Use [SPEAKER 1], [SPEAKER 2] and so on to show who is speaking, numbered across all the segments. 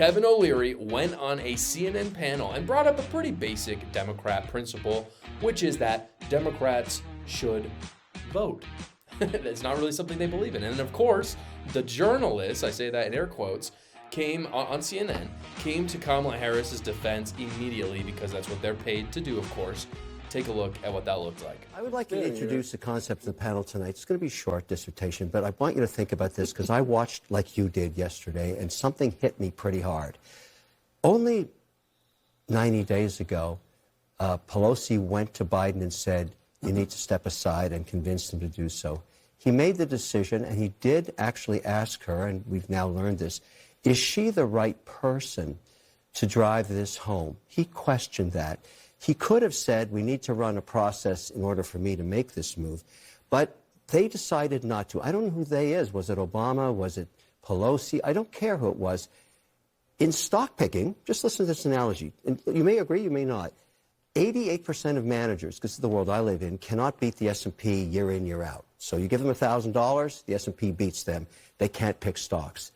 [SPEAKER 1] Kevin O'Leary went on a CNN panel and brought up a pretty basic Democrat principle, which is that Democrats should vote. That's not really something they believe in. And of course, the journalists, I say that in air quotes, came on CNN, came to Kamala Harris's defense immediately because that's what they're paid to do, of course. Take a look at what that looked like.
[SPEAKER 2] I would like to introduce the concept of the panel tonight. It's going to be a short dissertation, but I want you to think about this because I watched like you did yesterday, and something hit me pretty hard. Only 90 days ago, Pelosi went to Biden and said, you need to step aside, and convinced him to do so. He made the decision, and he did actually ask her, and we've now learned this, is she the right person to drive this home? He questioned that. He could have said, we need to run a process in order for me to make this move. But they decided not to. I don't know who they is. Was it Obama? Was it Pelosi? I don't care who it was. In stock picking, just listen to this analogy. And you may agree, you may not. 88% of managers, because this is the world I live in, cannot beat the S&P year in, year out. So you give them $1,000, the S&P beats them. They can't pick stocks.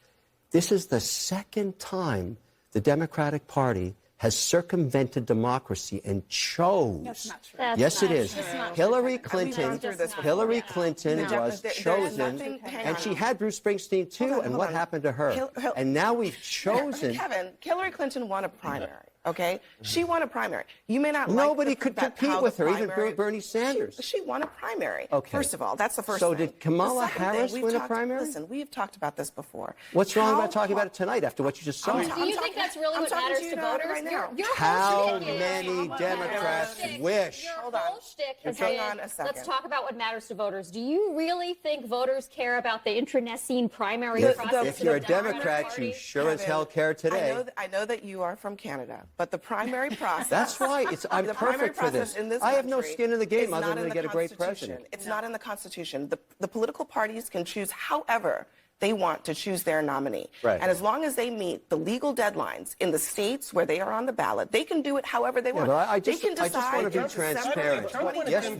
[SPEAKER 2] This is the second time the Democratic Party has circumvented democracy and chose.
[SPEAKER 3] That's not true.
[SPEAKER 2] Yes, it is. Hillary
[SPEAKER 3] Clinton
[SPEAKER 2] was chosen, and she had Bruce Springsteen too. And what happened to her? And now we've chosen.
[SPEAKER 3] Kevin, Hillary Clinton won a primary. Okay, she won a primary. You may not.
[SPEAKER 2] Nobody could compete with her, even Bernie Sanders.
[SPEAKER 3] She won a primary.
[SPEAKER 2] Okay.
[SPEAKER 3] First of all, that's the first.
[SPEAKER 2] So
[SPEAKER 3] thing.
[SPEAKER 2] did Kamala Harris win a primary?
[SPEAKER 3] Listen, we've talked about this before.
[SPEAKER 2] What's wrong about talking about it tonight after what you just saw?
[SPEAKER 4] Do you think that's really what matters to voters?
[SPEAKER 3] Right now.
[SPEAKER 2] How many Democrats wish?
[SPEAKER 4] Your whole shtick has
[SPEAKER 3] Hang
[SPEAKER 4] been,
[SPEAKER 3] on a second.
[SPEAKER 4] let's talk about what matters to voters. Do you really think voters care about the intranecine primary process?
[SPEAKER 2] If you're a
[SPEAKER 4] of the Democratic
[SPEAKER 2] Democrat,
[SPEAKER 4] Party?
[SPEAKER 2] you sure as hell care today.
[SPEAKER 3] I know that you are from Canada, but the primary process.
[SPEAKER 2] That's why I'm
[SPEAKER 3] the primary
[SPEAKER 2] perfect for this.
[SPEAKER 3] process in this
[SPEAKER 2] I have no
[SPEAKER 3] country
[SPEAKER 2] skin in the game
[SPEAKER 3] is
[SPEAKER 2] other
[SPEAKER 3] not
[SPEAKER 2] than
[SPEAKER 3] in
[SPEAKER 2] to
[SPEAKER 3] the
[SPEAKER 2] get a great
[SPEAKER 3] Constitution.
[SPEAKER 2] president.
[SPEAKER 3] It's not in the Constitution. The political parties can choose however they want to choose their nominee.
[SPEAKER 2] Right.
[SPEAKER 3] And as long as they meet the legal deadlines in the states where they are on the ballot, they can do it however they want.
[SPEAKER 2] But I just
[SPEAKER 3] they can decide
[SPEAKER 2] want to be transparent.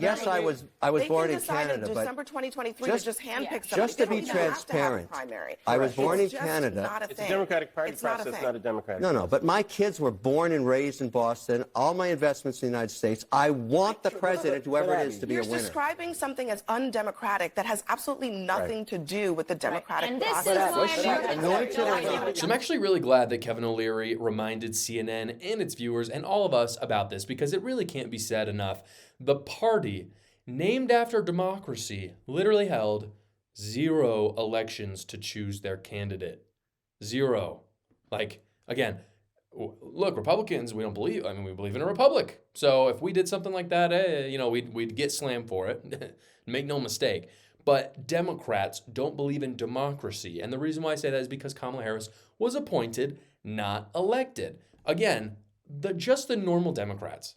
[SPEAKER 2] Yes, I was born in Canada, but
[SPEAKER 3] December 2023 to just handpick somebody.
[SPEAKER 2] just to
[SPEAKER 3] They
[SPEAKER 2] be
[SPEAKER 3] don't have to have a
[SPEAKER 2] transparent,
[SPEAKER 3] primary.
[SPEAKER 2] I was born in
[SPEAKER 3] It's just
[SPEAKER 2] Canada.
[SPEAKER 3] not a
[SPEAKER 5] It's
[SPEAKER 3] thing.
[SPEAKER 5] a Democratic Party
[SPEAKER 3] It's not a
[SPEAKER 5] process,
[SPEAKER 3] thing.
[SPEAKER 5] not a Democratic.
[SPEAKER 2] No, but my kids were born and raised in Boston. All my investments in the United States. I want the president, whoever it is, to be a
[SPEAKER 3] You're
[SPEAKER 2] winner.
[SPEAKER 3] describing something as undemocratic that has absolutely nothing to do with the democratic
[SPEAKER 4] And this
[SPEAKER 3] process.
[SPEAKER 4] is why
[SPEAKER 1] So I'm actually really glad that Kevin O'Leary reminded CNN and its viewers and all of us about this because it really can't be said enough. The party, named after democracy, literally held 0 elections to choose their candidate. 0. Like, again, look, Republicans, we believe in a republic. So if we did something like that, we'd get slammed for it. Make no mistake. But Democrats don't believe in democracy. And the reason why I say that is because Kamala Harris was appointed, not elected. Again, just the normal Democrats.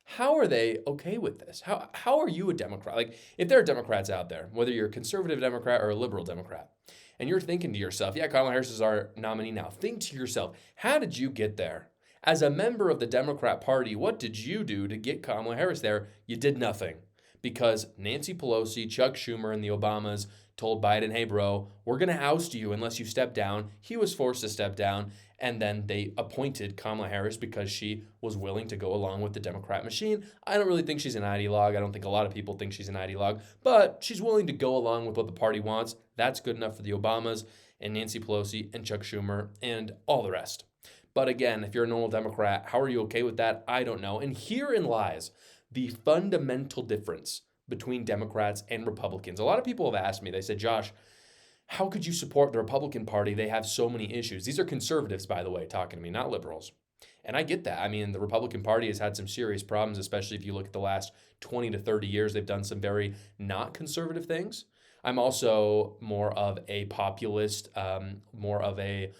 [SPEAKER 1] How are they okay with this? How are you a Democrat? Like, if there are Democrats out there, whether you're a conservative Democrat or a liberal Democrat, and you're thinking to yourself, yeah, Kamala Harris is our nominee now. Think to yourself, how did you get there? As a member of the Democrat Party, what did you do to get Kamala Harris there? You did nothing. Because Nancy Pelosi, Chuck Schumer, and the Obamas told Biden, hey, bro, we're going to oust you unless you step down. He was forced to step down. And then they appointed Kamala Harris because she was willing to go along with the Democrat machine. I don't really think she's an ideologue. I don't think a lot of people think she's an ideologue. But she's willing to go along with what the party wants. That's good enough for the Obamas and Nancy Pelosi and Chuck Schumer and all the rest. But again, if you're a normal Democrat, how are you okay with that? I don't know. And herein lies the fundamental difference between Democrats and Republicans. A lot of people have asked me, they said, Josh, how could you support the Republican Party? They have so many issues. These are conservatives, by the way, talking to me, not liberals. And I get that. I mean, the Republican Party has had some serious problems, especially if you look at the last 20 to 30 years. They've done some very not conservative things. I'm also more of a populist, more of a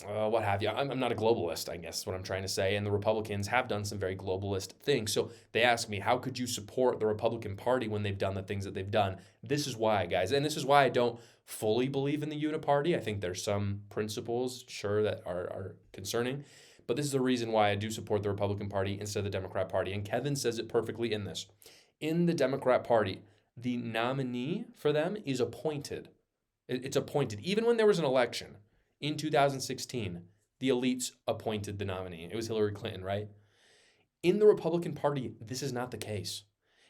[SPEAKER 1] what have you. I'm not a globalist, I guess is what I'm trying to say. And the Republicans have done some very globalist things. So they ask me, how could you support the Republican Party when they've done the things that they've done? This is why, guys. And this is why I don't fully believe in the uniparty. I think there's some principles, sure, that are concerning. But this is the reason why I do support the Republican Party instead of the Democrat Party. And Kevin says it perfectly in this. In the Democrat Party, the nominee for them is appointed. It's appointed. Even when there was an election in 2016, The elites appointed the nominee. It was Hillary Clinton, right? In the Republican Party, this is not the case.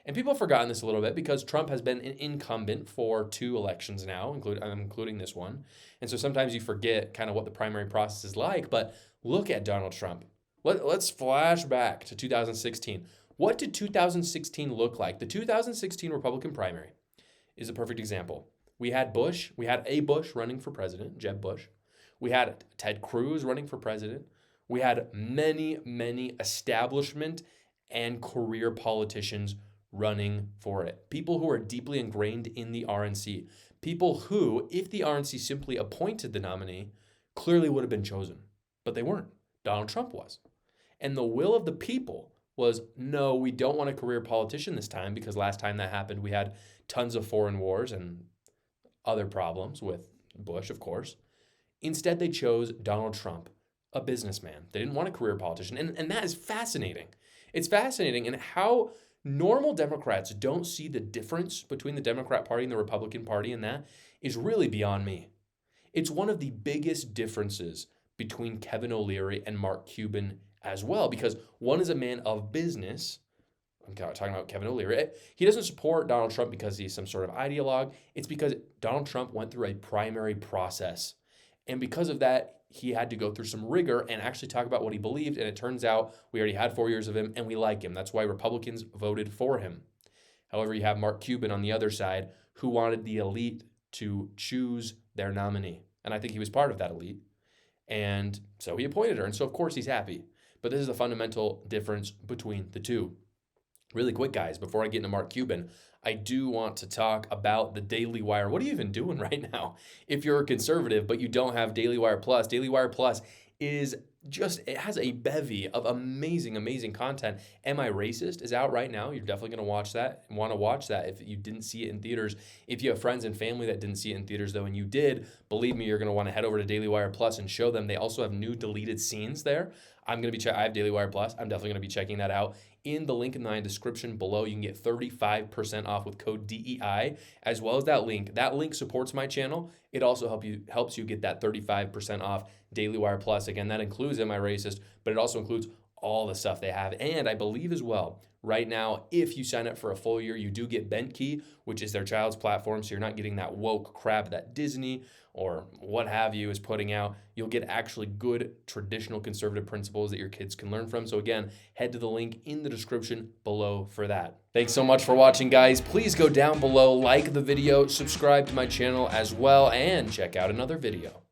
[SPEAKER 1] And people have forgotten this a little bit because Trump has been an incumbent for 2 elections now, including this one. And so sometimes you forget kind of what the primary process is like. But look at Donald Trump. Let's flash back to 2016. What did 2016 look like? The 2016 Republican primary is a perfect example. We had a Bush running for president, Jeb Bush. We had Ted Cruz running for president. We had many, many establishment and career politicians running for it. People who are deeply ingrained in the RNC. People who, if the RNC simply appointed the nominee, clearly would have been chosen. But they weren't. Donald Trump was. And the will of the people was, no, we don't want a career politician this time, because last time that happened, we had tons of foreign wars and other problems with Bush, of course. Instead, they chose Donald Trump, a businessman. They didn't want a career politician. And that is fascinating. It's fascinating in how normal Democrats don't see the difference between the Democrat Party and the Republican Party, and that is really beyond me. It's one of the biggest differences between Kevin O'Leary and Mark Cuban as well, because one is a man of business. I'm talking about Kevin O'Leary. He doesn't support Donald Trump because he's some sort of ideologue. It's because Donald Trump went through a primary process. And because of that, he had to go through some rigor and actually talk about what he believed. And it turns out we already had 4 years of him and we like him. That's why Republicans voted for him. However, you have Mark Cuban on the other side who wanted the elite to choose their nominee. And I think he was part of that elite. And so he appointed her. And so, of course, he's happy. But this is a fundamental difference between the two. Really quick, guys, before I get into Mark Cuban, I do want to talk about the Daily Wire. What are you even doing right now? If you're a conservative, but you don't have Daily Wire Plus, Daily Wire Plus it has a bevy of amazing, amazing content. Am I Racist is out right now. You're definitely going to want to watch that if you didn't see it in theaters. If you have friends and family that didn't see it in theaters, though, and you did, believe me, you're going to want to head over to Daily Wire Plus and show them. They also have new deleted scenes there. I have Daily Wire Plus. I'm definitely going to be checking that out. In the link in the description below, you can get 35% off with code DEI, as well as that link. That link supports my channel. It also helps you get that 35% off Daily Wire Plus. Again, that includes Am I Racist, but it also includes all the stuff they have. And I believe as well, right now, if you sign up for a full year, you do get BentKey, which is their child's platform. So you're not getting that woke crap that Disney or what have you is putting out. You'll get actually good traditional conservative principles that your kids can learn from. So again, head to the link in the description below for that. Thanks so much for watching, guys. Please go down below, like the video, subscribe to my channel as well, and check out another video.